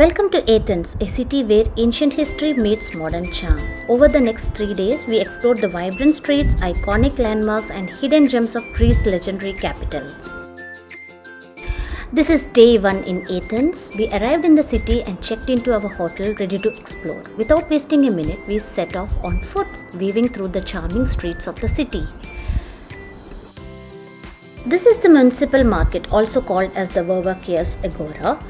Welcome to Athens, a city where ancient history meets modern charm. Over the next 3 days, we explored the vibrant streets, iconic landmarks, and hidden gems of Greece's legendary capital. This is day 1 in Athens. We arrived in the city and checked into our hotel ready to explore. Without wasting a minute, we set off on foot, weaving through the charming streets of the city. This is the municipal market, also called as the Varvakias Agora.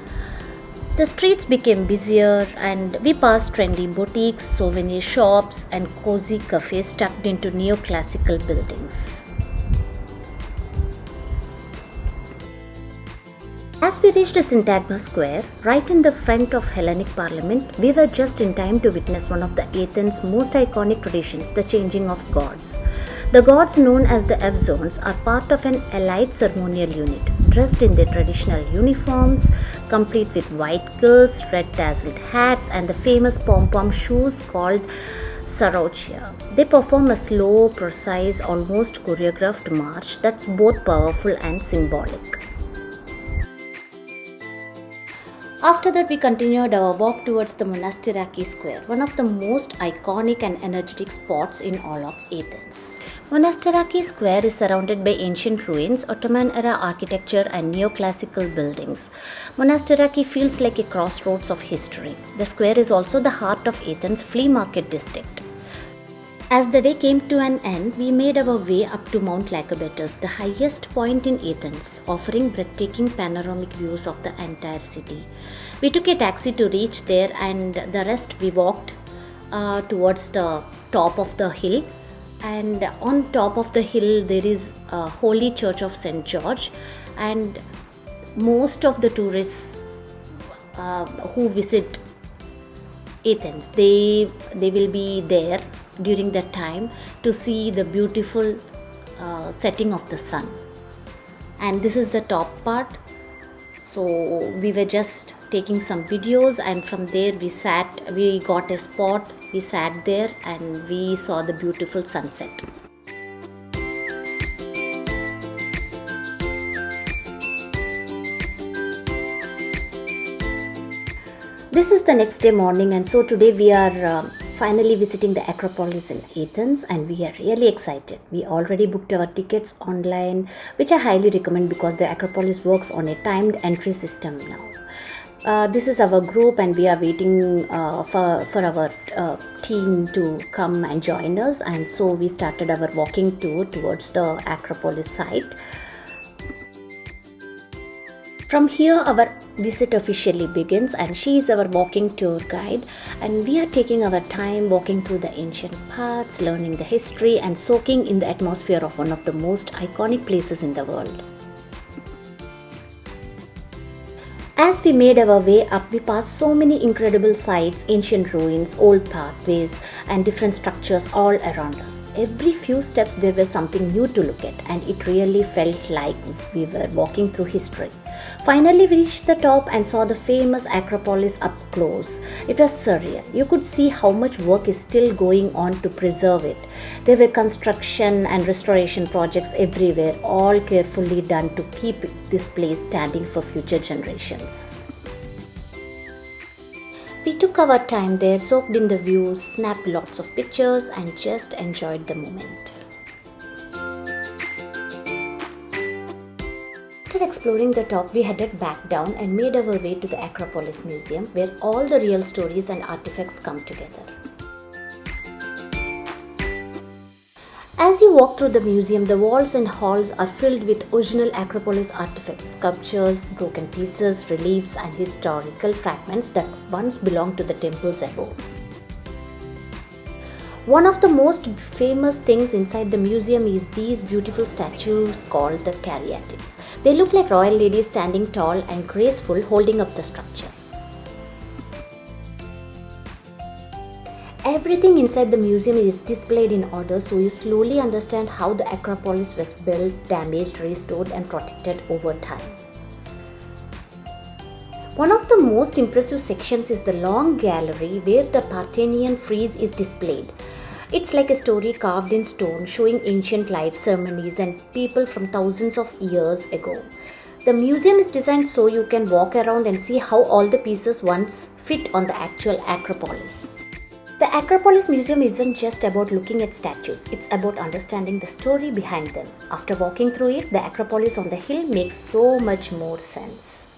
The streets became busier and we passed trendy boutiques, souvenir shops, and cozy cafes tucked into neoclassical buildings. As we reached the Syntagma Square, right in the front of Hellenic Parliament, we were just in time to witness one of the Athens' most iconic traditions, the changing of gods. The gods known as the F-zones are part of an elite ceremonial unit, dressed in their traditional uniforms, complete with white quilts, red tasselled hats, and the famous pom-pom shoes called Sarochia. They perform a slow, precise, almost choreographed march that's both powerful and symbolic. After that, we continued our walk towards the Monastiraki Square, one of the most iconic and energetic spots in all of Athens. Monastiraki Square is surrounded by ancient ruins, Ottoman-era architecture, and neoclassical buildings. Monastiraki feels like a crossroads of history. The square is also the heart of Athens' flea market district. As the day came to an end, we made our way up to Mount Lycabettus, the highest point in Athens, offering breathtaking panoramic views of the entire city. We took a taxi to reach there, and the rest we walked towards the top of the hill. And on top of the hill, there is a Holy Church of St. George, and most of the tourists who visit Athens, they will be there during that time to see the beautiful setting of the sun. And this is the top part, so we were just taking some videos, and from there we got a spot, we sat there and we saw the beautiful sunset. This is the next day morning, and so today we are finally visiting the Acropolis in Athens, and we are really excited. We already booked our tickets online, which I highly recommend because the Acropolis works on a timed entry system now. This is our group, and we are waiting for our team to come and join us, and so we started our walking tour towards the Acropolis site. From here, our visit officially begins, and she is our walking tour guide, and we are taking our time walking through the ancient paths, learning the history, and soaking in the atmosphere of one of the most iconic places in the world. As we made our way up, we passed so many incredible sights, ancient ruins, old pathways, and different structures all around us. Every few steps there was something new to look at, and it really felt like we were walking through history. Finally, we reached the top and saw the famous Acropolis up close. It was surreal. You could see how much work is still going on to preserve it. There were construction and restoration projects everywhere, all carefully done to keep this place standing for future generations. We took our time there, soaked in the views, snapped lots of pictures, and just enjoyed the moment. After exploring the top, we headed back down and made our way to the Acropolis Museum, where all the real stories and artifacts come together. As you walk through the museum, the walls and halls are filled with original Acropolis artifacts, sculptures, broken pieces, reliefs, and historical fragments that once belonged to the temples above. One of the most famous things inside the museum is these beautiful statues called the caryatids. They look like royal ladies standing tall and graceful, holding up the structure. Everything inside the museum is displayed in order, so you slowly understand how the Acropolis was built, damaged, restored, and protected over time. One of the most impressive sections is the long gallery where the Parthenian frieze is displayed. It's like a story carved in stone showing ancient life, ceremonies, and people from thousands of years ago. The museum is designed so you can walk around and see how all the pieces once fit on the actual Acropolis. The Acropolis Museum isn't just about looking at statues, it's about understanding the story behind them. After walking through it, the Acropolis on the hill makes so much more sense.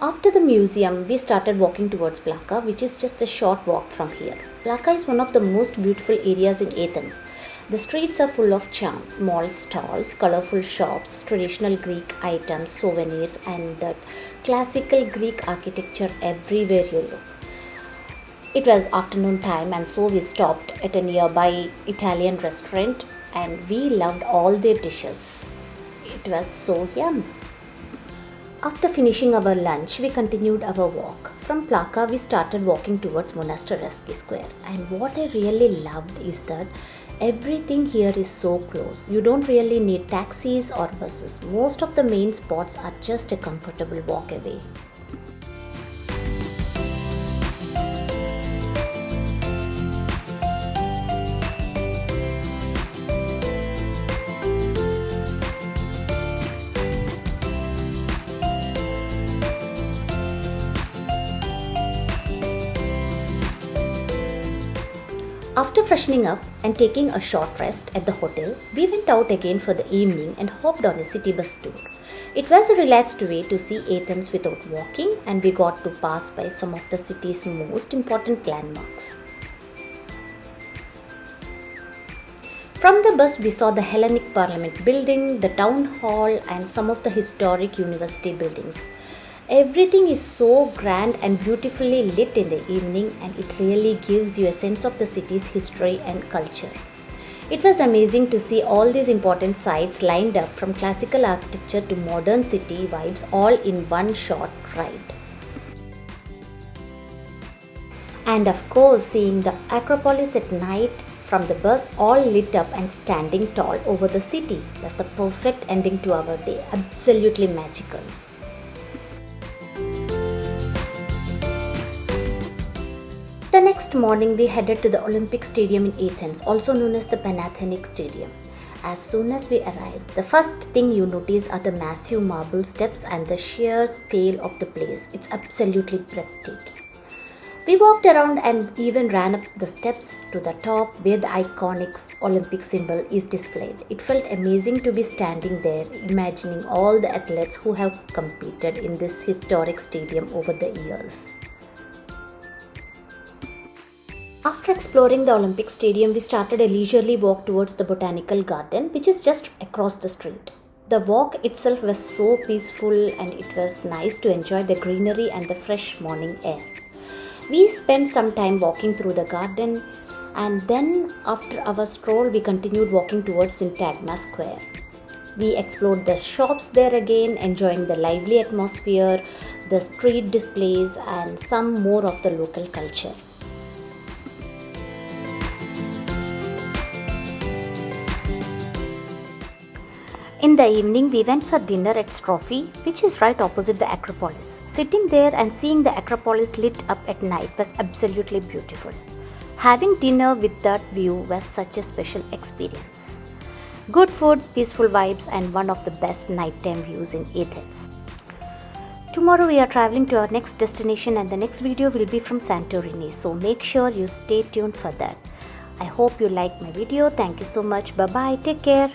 After the museum, we started walking towards Plaka, which is just a short walk from here. Plaka is one of the most beautiful areas in Athens. The streets are full of charm, small stalls, colorful shops, traditional Greek items, souvenirs, and that classical Greek architecture everywhere you look. It was afternoon time, and so we stopped at a nearby Italian restaurant and we loved all their dishes. It was so yum. After finishing our lunch, we continued our walk. From Plaka, we started walking towards Monastirski Square. And what I really loved is that everything here is so close. You don't really need taxis or buses. Most of the main spots are just a comfortable walk away. After freshening up and taking a short rest at the hotel, we went out again for the evening and hopped on a city bus tour. It was a relaxed way to see Athens without walking, and we got to pass by some of the city's most important landmarks. From the bus, we saw the Hellenic Parliament building, the town hall, and some of the historic university buildings. Everything is so grand and beautifully lit in the evening, and it really gives you a sense of the city's history and culture. It was amazing to see all these important sites lined up, from classical architecture to modern city vibes, all in one short ride. And of course, seeing the Acropolis at night from the bus, all lit up and standing tall over the city, was the perfect ending to our day. Absolutely magical. The next morning, we headed to the OlympicStadium in Athens, also known as the Panathenaic Stadium. As soon as we arrived, the first thing you notice are the massive marble steps and the sheer scale of the place. It's absolutely breathtaking. We walked around and even ran up the steps to the top where the iconic Olympic symbol is displayed. It felt amazing to be standing there, imagining all the athletes who have competed in this historic stadium over the years. After exploring the Olympic Stadium, we started a leisurely walk towards the Botanical Garden, which is just across the street. The walk itself was so peaceful, and it was nice to enjoy the greenery and the fresh morning air. We spent some time walking through the garden, and then after our stroll, we continued walking towards Syntagma Square. We explored the shops there again, enjoying the lively atmosphere, the street displays, and some more of the local culture. In the evening, we went for dinner at Strofi, which is right opposite the Acropolis. Sitting there and seeing the Acropolis lit up at night was absolutely beautiful. Having dinner with that view was such a special experience. Good food, peaceful vibes, and one of the best nighttime views in Athens. Tomorrow we are traveling to our next destination, and the next video will be from Santorini, so make sure you stay tuned for that. I hope you liked my video. Thank you so much. Bye bye. Take care.